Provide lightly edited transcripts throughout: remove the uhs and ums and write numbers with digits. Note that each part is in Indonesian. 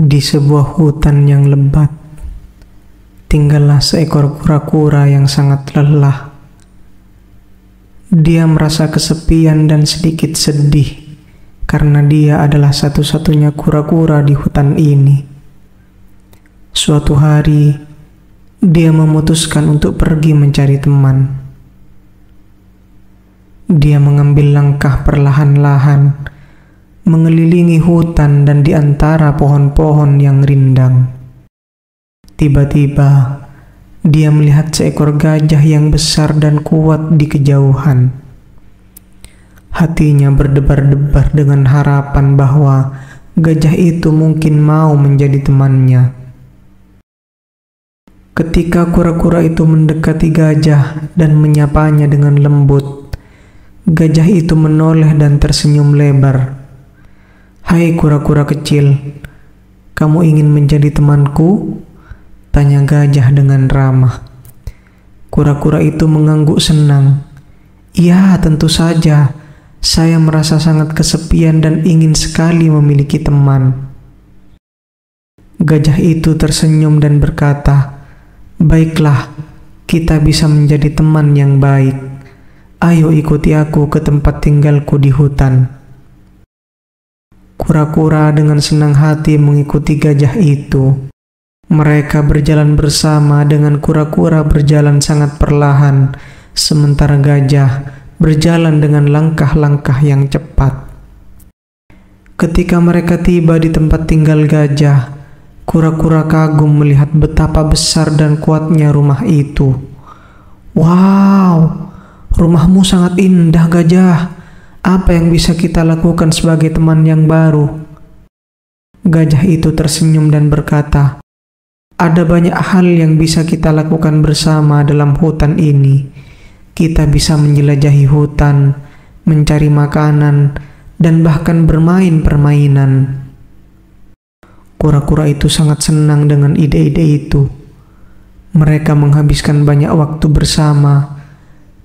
Di sebuah hutan yang lebat, tinggallah seekor kura-kura yang sangat lelah. Dia merasa kesepian dan sedikit sedih karena dia adalah satu-satunya kura-kura di hutan ini. Suatu hari, dia memutuskan untuk pergi mencari teman. Dia mengambil langkah perlahan-lahan, mengelilingi hutan dan di antara pohon-pohon yang rindang. Tiba-tiba, dia melihat seekor gajah yang besar dan kuat di kejauhan. Hatinya berdebar-debar dengan harapan bahwa gajah itu mungkin mau menjadi temannya. Ketika kura-kura itu mendekati gajah dan menyapanya dengan lembut, gajah itu menoleh dan tersenyum lebar. "Hai kura-kura kecil, kamu ingin menjadi temanku?" tanya gajah dengan ramah. Kura-kura itu mengangguk senang. "Ya, tentu saja. Saya merasa sangat kesepian dan ingin sekali memiliki teman." Gajah itu tersenyum dan berkata, "Baiklah, kita bisa menjadi teman yang baik. Ayo ikuti aku ke tempat tinggalku di hutan." Kura-kura dengan senang hati mengikuti gajah itu. Mereka berjalan bersama dengan kura-kura berjalan sangat perlahan, sementara gajah berjalan dengan langkah-langkah yang cepat. Ketika mereka tiba di tempat tinggal gajah, kura-kura kagum melihat betapa besar dan kuatnya rumah itu. "Wow, rumahmu sangat indah, gajah. Apa yang bisa kita lakukan sebagai teman yang baru?" Gajah itu tersenyum dan berkata, "Ada banyak hal yang bisa kita lakukan bersama dalam hutan ini. Kita bisa menjelajahi hutan, mencari makanan, dan bahkan bermain permainan." Kura-kura itu sangat senang dengan ide-ide itu. Mereka menghabiskan banyak waktu bersama,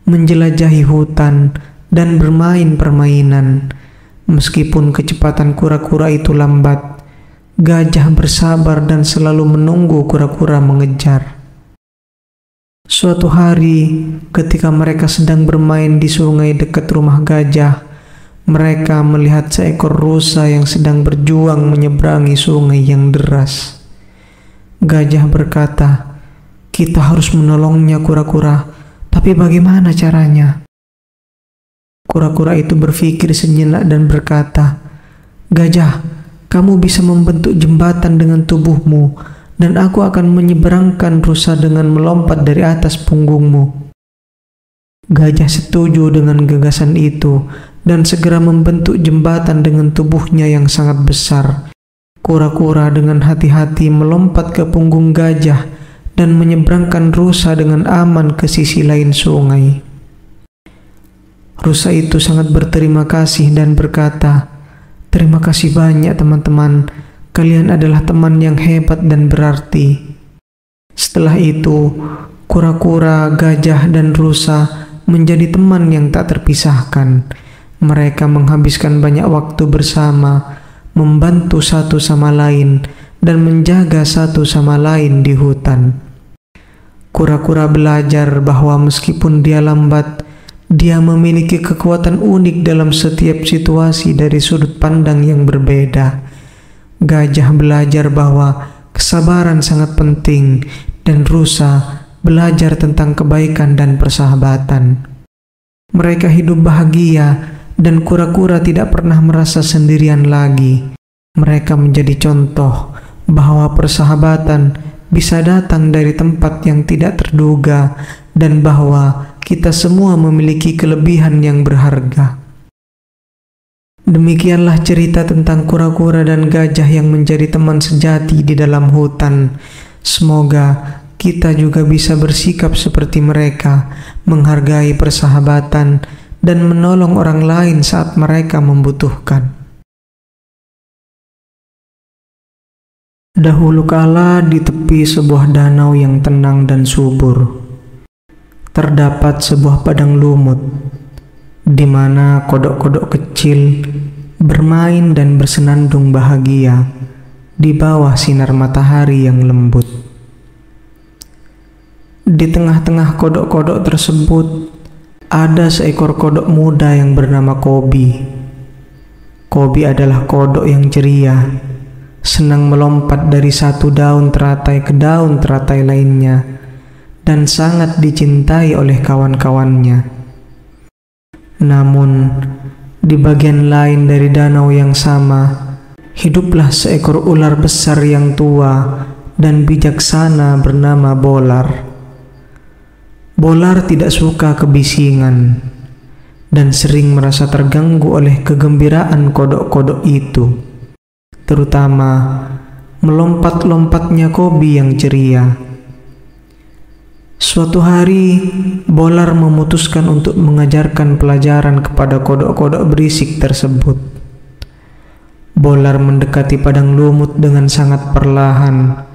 menjelajahi hutan, dan bermain permainan. Meskipun kecepatan kura-kura itu lambat, gajah bersabar dan selalu menunggu kura-kura mengejar. Suatu hari, ketika mereka sedang bermain di sungai dekat rumah gajah, mereka melihat seekor rusa yang sedang berjuang menyeberangi sungai yang deras. Gajah berkata, "Kita harus menolongnya, kura-kura. Tapi bagaimana caranya?" Kura-kura itu berpikir sejenak dan berkata, "Gajah, kamu bisa membentuk jembatan dengan tubuhmu, dan aku akan menyeberangkan rusa dengan melompat dari atas punggungmu." Gajah setuju dengan gagasan itu dan segera membentuk jembatan dengan tubuhnya yang sangat besar. Kura-kura dengan hati-hati melompat ke punggung gajah dan menyeberangkan rusa dengan aman ke sisi lain sungai. Rusa itu sangat berterima kasih dan berkata, "Terima kasih banyak teman-teman, kalian adalah teman yang hebat dan berarti." Setelah itu, kura-kura, gajah, dan rusa menjadi teman yang tak terpisahkan. Mereka menghabiskan banyak waktu bersama, membantu satu sama lain, dan menjaga satu sama lain di hutan. Kura-kura belajar bahwa meskipun dia lambat, dia memiliki kekuatan unik dalam setiap situasi dari sudut pandang yang berbeda. Gajah belajar bahwa kesabaran sangat penting, dan rusa belajar tentang kebaikan dan persahabatan. Mereka hidup bahagia, dan kura-kura tidak pernah merasa sendirian lagi. Mereka menjadi contoh bahwa persahabatan bisa datang dari tempat yang tidak terduga, dan bahwa kita semua memiliki kelebihan yang berharga. Demikianlah cerita tentang kura-kura dan gajah yang menjadi teman sejati di dalam hutan. Semoga kita juga bisa bersikap seperti mereka, menghargai persahabatan, dan menolong orang lain saat mereka membutuhkan. Dahulu kala di tepi sebuah danau yang tenang dan subur, terdapat sebuah padang lumut, di mana kodok-kodok kecil bermain dan bersenandung bahagia di bawah sinar matahari yang lembut. Di tengah-tengah kodok-kodok tersebut, ada seekor kodok muda yang bernama Kobi. Kobi adalah kodok yang ceria, senang melompat dari satu daun teratai ke daun teratai lainnya, dan sangat dicintai oleh kawan-kawannya. Namun, di bagian lain dari danau yang sama, hiduplah seekor ular besar yang tua dan bijaksana bernama Bolar. Bolar tidak suka kebisingan dan sering merasa terganggu oleh kegembiraan kodok-kodok itu, terutama melompat-lompatnya Kobi yang ceria. Suatu hari, Bolar memutuskan untuk mengajarkan pelajaran kepada kodok-kodok berisik tersebut. Bolar mendekati padang lumut dengan sangat perlahan,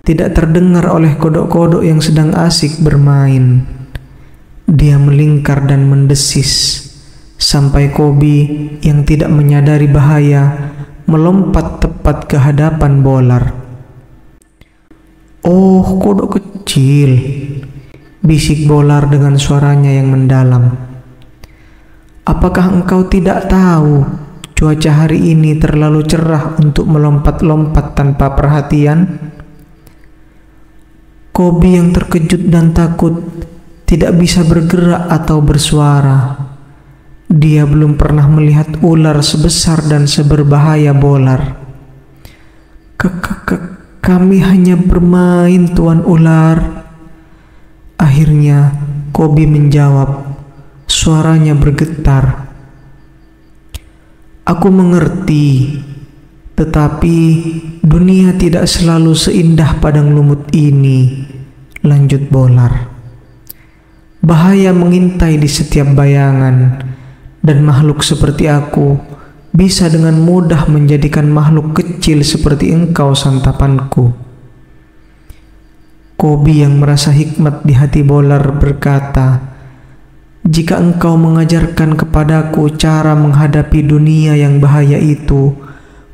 tidak terdengar oleh kodok-kodok yang sedang asik bermain. Dia melingkar dan mendesis, sampai Kobi yang tidak menyadari bahaya melompat tepat ke hadapan Bolar. "Oh, kodok kecil," bisik Bolar dengan suaranya yang mendalam. "Apakah engkau tidak tahu cuaca hari ini terlalu cerah untuk melompat-lompat tanpa perhatian?" Kobi yang terkejut dan takut tidak bisa bergerak atau bersuara. Dia belum pernah melihat ular sebesar dan seberbahaya Bolar. Kami hanya bermain, Tuan Ular." Akhirnya Kobi menjawab, suaranya bergetar. "Aku mengerti, tetapi dunia tidak selalu seindah padang lumut ini," lanjut Bolar. "Bahaya mengintai di setiap bayangan, dan makhluk seperti aku bisa dengan mudah menjadikan makhluk kecil seperti engkau santapanku." Kobi yang merasa hikmat di hati Bolar berkata, "Jika engkau mengajarkan kepadaku cara menghadapi dunia yang bahaya itu,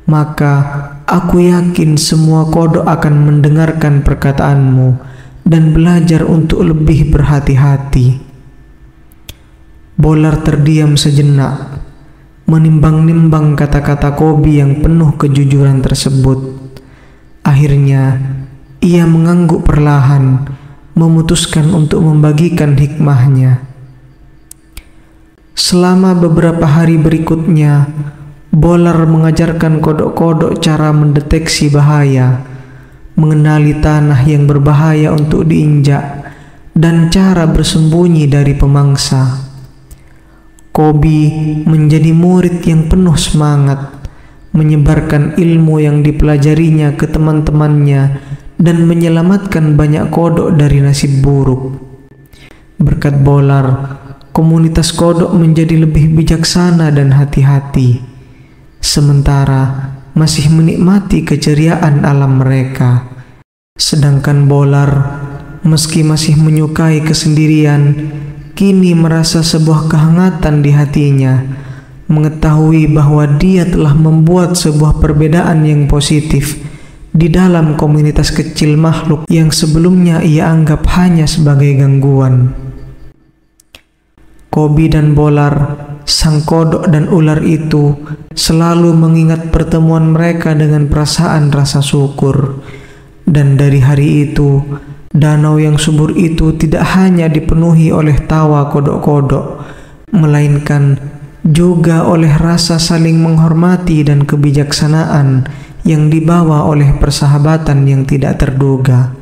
maka aku yakin semua kodok akan mendengarkan perkataanmu dan belajar untuk lebih berhati-hati." Bolar terdiam sejenak, menimbang-nimbang kata-kata Kobi yang penuh kejujuran tersebut. Akhirnya, ia mengangguk perlahan, memutuskan untuk membagikan hikmahnya. Selama beberapa hari berikutnya, Bolar mengajarkan kodok-kodok cara mendeteksi bahaya, mengenali tanah yang berbahaya untuk diinjak, dan cara bersembunyi dari pemangsa. Kobi menjadi murid yang penuh semangat, menyebarkan ilmu yang dipelajarinya ke teman-temannya dan menyelamatkan banyak kodok dari nasib buruk. Berkat Bolar, komunitas kodok menjadi lebih bijaksana dan hati-hati, sementara masih menikmati keceriaan alam mereka. Sedangkan Bolar, meski masih menyukai kesendirian, kini merasa sebuah kehangatan di hatinya, mengetahui bahwa dia telah membuat sebuah perbedaan yang positif di dalam komunitas kecil makhluk yang sebelumnya ia anggap hanya sebagai gangguan. Kobi dan Bolar, sang kodok dan ular itu, selalu mengingat pertemuan mereka dengan perasaan rasa syukur. Dan dari hari itu, danau yang subur itu tidak hanya dipenuhi oleh tawa kodok-kodok, melainkan juga oleh rasa saling menghormati dan kebijaksanaan yang dibawa oleh persahabatan yang tidak terduga.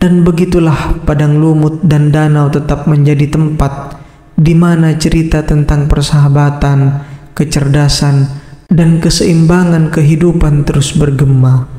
Dan begitulah padang lumut dan danau tetap menjadi tempat di mana cerita tentang persahabatan, kecerdasan, dan keseimbangan kehidupan terus bergema.